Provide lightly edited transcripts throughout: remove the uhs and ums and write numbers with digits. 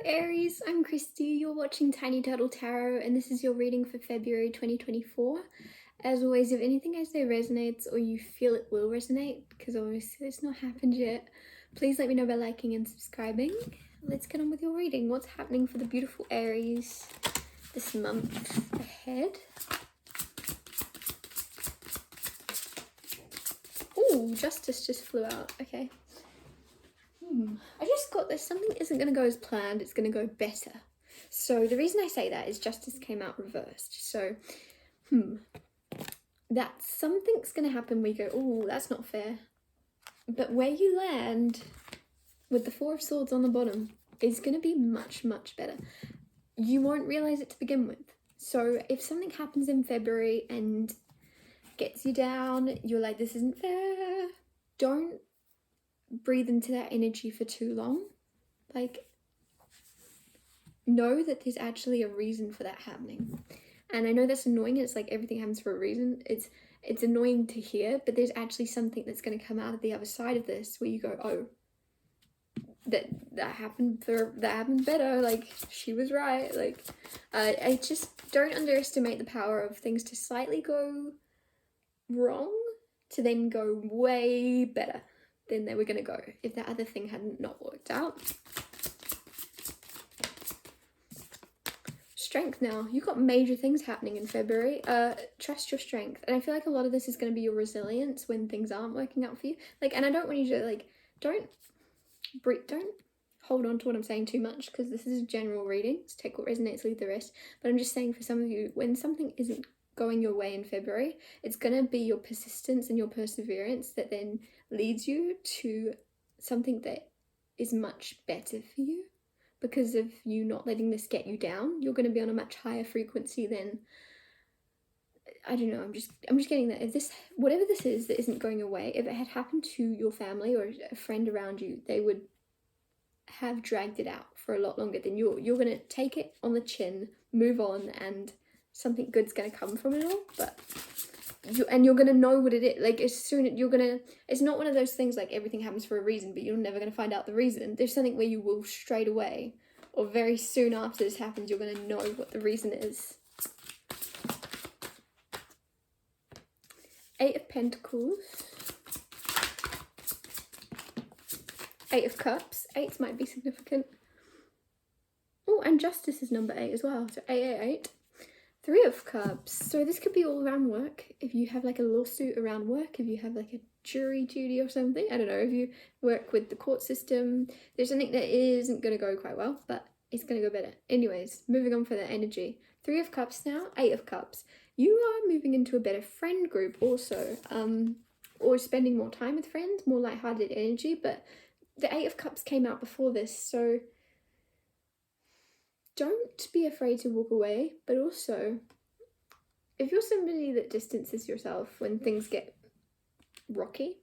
Aries, I'm Christy, you're watching Tiny Turtle Tarot and this is your reading for February 2024. As always, if anything I say resonates or you feel it will resonate, because obviously it's not happened yet, please let me know by liking and subscribing. Let's get on with your reading. What's happening for the beautiful Aries this month ahead? Ooh, Justice just flew out, okay. I just got this, something isn't going to go as planned, it's going to go better. So the reason I say that is Justice came out reversed. So, that something's going to happen where you go, oh, that's not fair. But where you land with the Four of Swords on the bottom is going to be much, much better. You won't realise it to begin with. So if something happens in February and gets you down, you're like, this isn't fair, don't breathe into that energy for too long. Like, know that there's actually a reason for that happening. And I know that's annoying, it's like everything happens for a reason. It's annoying to hear, but there's actually something that's going to come out of the other side of this where you go, oh, that happened better, like she was right. Like I just don't underestimate the power of things to slightly go wrong to then go way better than they were going to go if that other thing hadn't not worked out. Strength now. You've got major things happening in February. Trust your strength. And I feel like a lot of this is going to be your resilience when things aren't working out for you. Like, and I don't want you to, like, don't hold on to what I'm saying too much, because this is a general reading. So take what resonates, leave the rest. But I'm just saying, for some of you, when something isn't going your way in February, it's going to be your persistence and your perseverance that then leads you to something that is much better for you. Because of you not letting this get you down, you're going to be on a much higher frequency than, I don't know, I'm just getting that if this, whatever this is that isn't going away, if it had happened to your family or a friend around you, they would have dragged it out for a lot longer than you're going to take it on the chin, move on, and something good's going to come from it all. But you're going to know what it is. Like, as soon as you're going to, it's not one of those things like everything happens for a reason, but you're never going to find out the reason. There's something where you will straight away, or very soon after this happens, you're going to know what the reason is. Eight of Pentacles. Eight of Cups. Eights might be significant. Oh, and Justice is number 8 as well. So 888. Three of Cups. So this could be all around work. If you have like a lawsuit around work, if you have like a jury duty or something, I don't know, if you work with the court system, there's something that isn't going to go quite well, but it's going to go better. Anyways, moving on for the energy. Three of Cups now, Eight of Cups. You are moving into a better friend group also, or spending more time with friends, more lighthearted energy, but the Eight of Cups came out before this, so don't be afraid to walk away, but also, if you're somebody that distances yourself when things get rocky,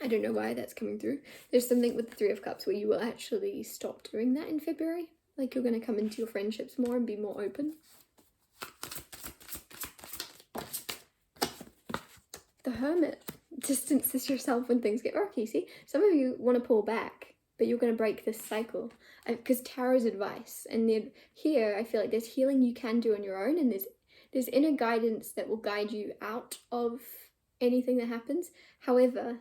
I don't know why that's coming through. There's something with the Three of Cups where you will actually stop doing that in February. Like, you're going to come into your friendships more and be more open. The Hermit distances yourself when things get rocky. See, some of you want to pull back, but you're going to break this cycle. Because tarot's advice, and here I feel like there's healing you can do on your own, and there's inner guidance that will guide you out of anything that happens. However,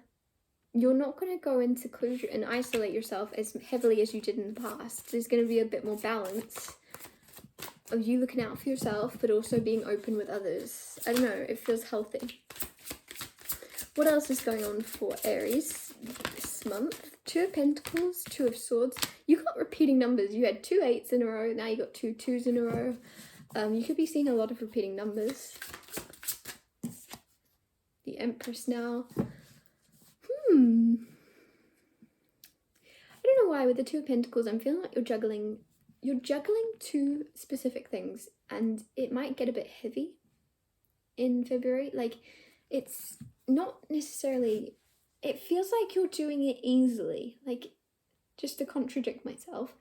you're not going to go in seclusion and isolate yourself as heavily as you did in the past. There's going to be a bit more balance of you looking out for yourself, but also being open with others. I don't know, it feels healthy. What else is going on for Aries this month? Two of Pentacles, Two of Swords. You got repeating numbers. You had 2 8s in a row, now you got 2 2s in a row. You could be seeing a lot of repeating numbers. The Empress now. I don't know why with the Two of Pentacles, I'm feeling like you're juggling two specific things, and it might get a bit heavy in February. Like, it's not necessarily, it feels like you're doing it easily, like, just to contradict myself,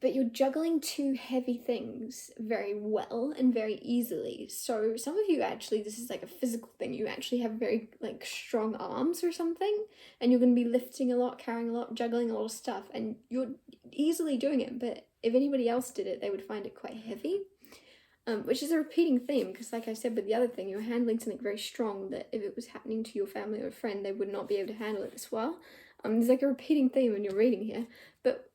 but you're juggling two heavy things very well and very easily. So some of you actually, this is like a physical thing, you actually have very like strong arms or something, and you're going to be lifting a lot, carrying a lot, juggling a lot of stuff, and you're easily doing it. But if anybody else did it, they would find it quite heavy, which is a repeating theme, because like I said with the other thing, you're handling something very strong that if it was happening to your family or a friend, they would not be able to handle it as well. There's like a repeating theme in your reading here. But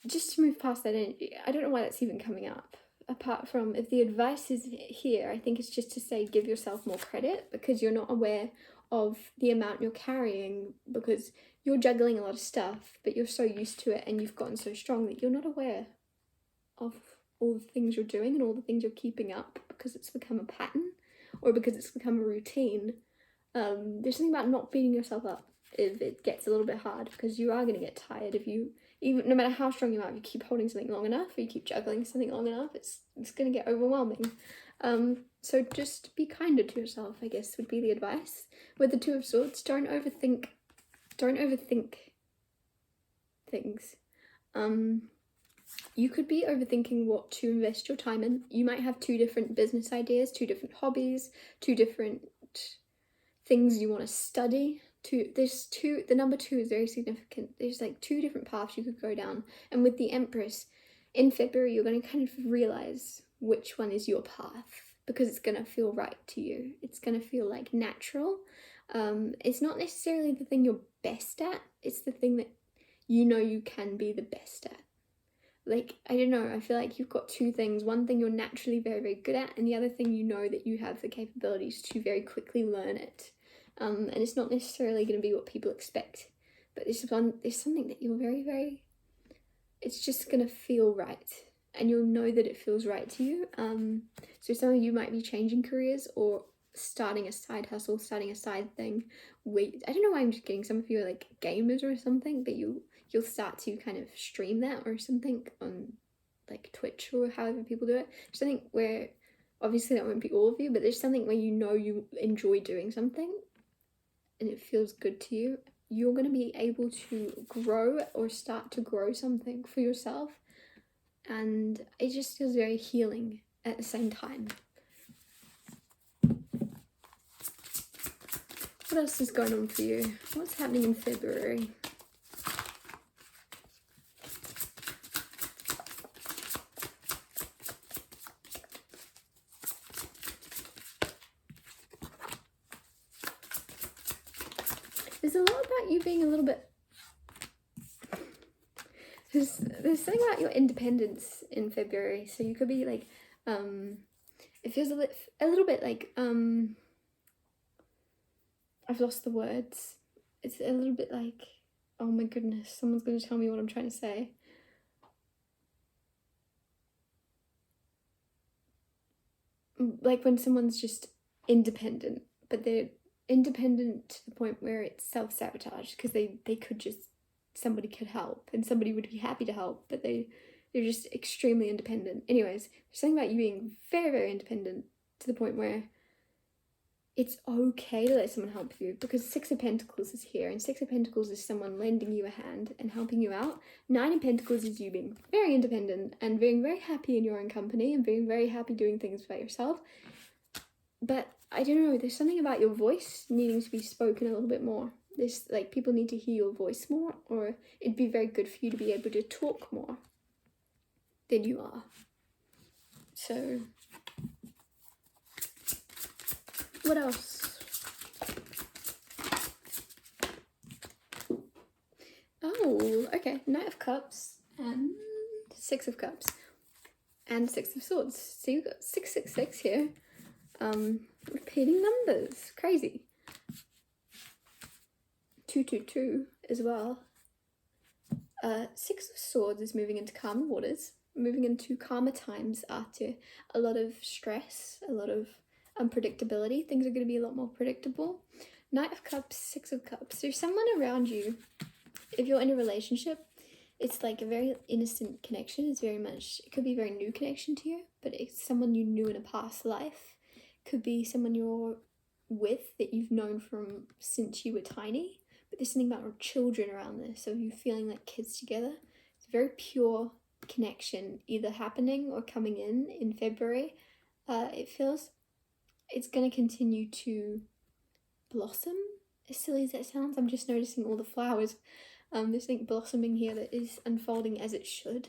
just to move past that energy, I don't know why that's even coming up. Apart from, if the advice is here, I think it's just to say give yourself more credit, because you're not aware of the amount you're carrying, because you're juggling a lot of stuff, but you're so used to it and you've gotten so strong that you're not aware of all the things you're doing and all the things you're keeping up, because it's become a pattern or because it's become a routine. There's something about not beating yourself up if it gets a little bit hard, because you are going to get tired if you, even no matter how strong you are, if you keep holding something long enough or you keep juggling something long enough, it's going to get overwhelming. So just be kinder to yourself, I guess, would be the advice. With the Two of Swords, don't overthink things. You could be overthinking what to invest your time in. You might have two different business ideas, two different hobbies, two different things you want to study. The number 2 is very significant. There's like two different paths you could go down. And with the Empress, in February, you're going to kind of realize which one is your path, because it's going to feel right to you. It's going to feel like natural. It's not necessarily the thing you're best at. It's the thing that you know you can be the best at. Like, I don't know, I feel like you've got two things. One thing you're naturally very, very good at, and the other thing you know that you have the capabilities to very quickly learn it. And it's not necessarily going to be what people expect, but there's something that you're very, very, it's just going to feel right, and you'll know that it feels right to you. So some of you might be changing careers or starting a side hustle, starting a side thing. I don't know why I'm just getting some of you are like gamers or something, but you'll start to kind of stream that or something on like Twitch or however people do it. Something where, obviously that won't be all of you, but there's something where you know you enjoy doing something and it feels good to you. You're going to be able to grow or start to grow something for yourself, and it just feels very healing at the same time. What else is going on for you? What's happening in February? There's a lot about you being a little bit... There's something about your independence in February. So you could be like... it feels a little bit like... I've lost the words. It's a little bit like... Oh my goodness, someone's going to tell me what I'm trying to say. Like when someone's just independent, but they're independent to the point where it's self-sabotage, because they could just, somebody could help and somebody would be happy to help, but they're just extremely independent. Anyways, there's something about you being very, very independent to the point where it's okay to let someone help you, because 6 of Pentacles is here, and 6 of Pentacles is someone lending you a hand and helping you out. 9 of Pentacles is you being very independent and being very happy in your own company and being very happy doing things by yourself. But I don't know, there's something about your voice needing to be spoken a little bit more. There's like, people need to hear your voice more, or it'd be very good for you to be able to talk more than you are. So... what else? Oh, okay. Knight of Cups and 6 of Cups and 6 of Swords. So you've got 666 here. Repeating numbers. Crazy. 222 as well. 6 of Swords is moving into calmer waters, moving into calmer times after a lot of stress, a lot of unpredictability. Things are going to be a lot more predictable. Knight of Cups, 6 of Cups. There's someone around you. If you're in a relationship, it's like a very innocent connection. It's very much, it could be a very new connection to you, but it's someone you knew in a past life. It could be someone you're with that you've known from since you were tiny. But there's something about children around this, so you feeling like kids together. very pure connection either happening or coming in February. It feels it's going to continue to blossom, as silly as that sounds. I'm just noticing all the flowers. There's something blossoming here that is unfolding as it should.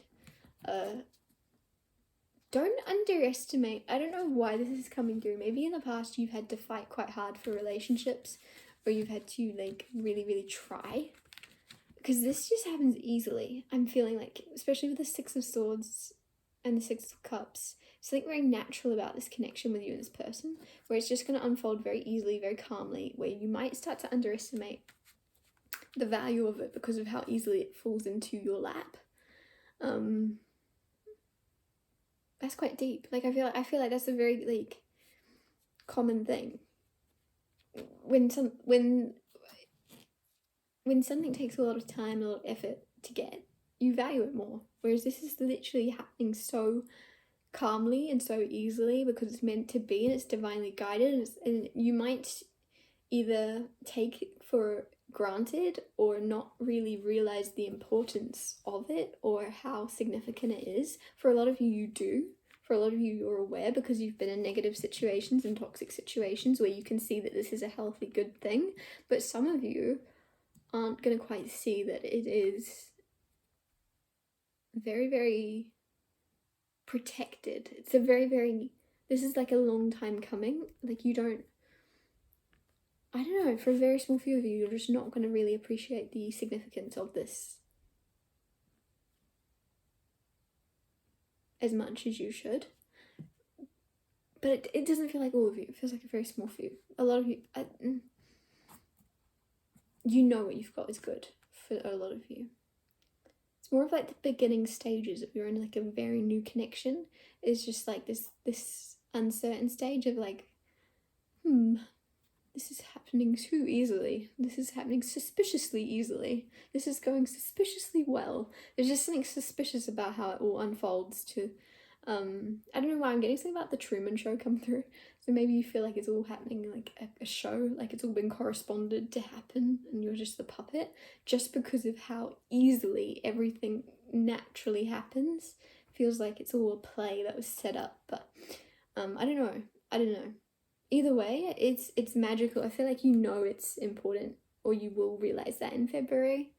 Don't underestimate, I don't know why this is coming through. Maybe in the past you've had to fight quite hard for relationships, or you've had to like really try, because this just happens easily. I'm feeling like, especially with the Six of Swords and the Six of Cups, something very natural about this connection with you and this person, where it's just going to unfold very easily, very calmly, where you might start to underestimate the value of it because of how easily it falls into your lap. That's quite deep. Like I feel like that's a very like common thing. When something takes a lot of time, a lot of effort to get, you value it more. Whereas this is literally happening so calmly and so easily because it's meant to be and it's divinely guided, and you might either take it for granted or not really realize the importance of it or how significant it is. For a lot of you, you do. For a lot of you, you're aware because you've been in negative situations and toxic situations where you can see that this is a healthy, good thing. But some of you aren't going to quite see that it is very protected. It's a this is like a long time coming. Like I don't know, for a very small few of you, you're just not going to really appreciate the significance of this as much as you should. But it doesn't feel like all of you. It feels like a very small few. A lot of you, you know what you've got is good for a lot of you. It's more of like the beginning stages if you're in like a very new connection. It's just like this uncertain stage of like, this is happening too easily. This is happening suspiciously easily. This is going suspiciously well. There's just something suspicious about how it all unfolds to, I don't know why I'm getting something about the Truman Show come through. So maybe you feel like it's all happening like a show, like it's all been corresponded to happen and you're just the puppet, just because of how easily everything naturally happens. Feels like it's all a play that was set up, but I don't know. Either way, it's magical. I feel like you know it's important, or you will realize that in February.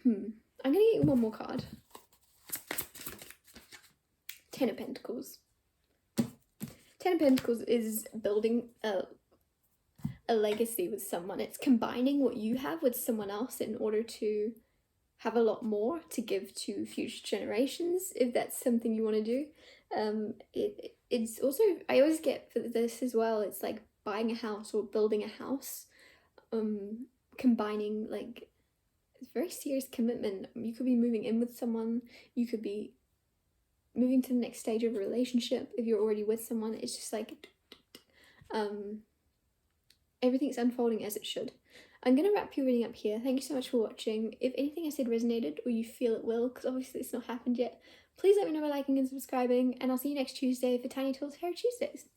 I'm gonna get you one more card. Ten of Pentacles. Ten of Pentacles is building a legacy with someone. It's combining what you have with someone else in order to have a lot more to give to future generations, if that's something you want to do. It's also, I always get for this as well, it's like buying a house or building a house, combining, like, it's very serious commitment. You could be moving in with someone, you could be moving to the next stage of a relationship if you're already with someone. It's just like everything's unfolding as it should. I'm going to wrap your reading up here. Thank you so much for watching. If anything I said resonated, or you feel it will, because obviously it's not happened yet, please let me know by liking and subscribing, and I'll see you next Tuesday for Tiny Tools Hair Tuesdays.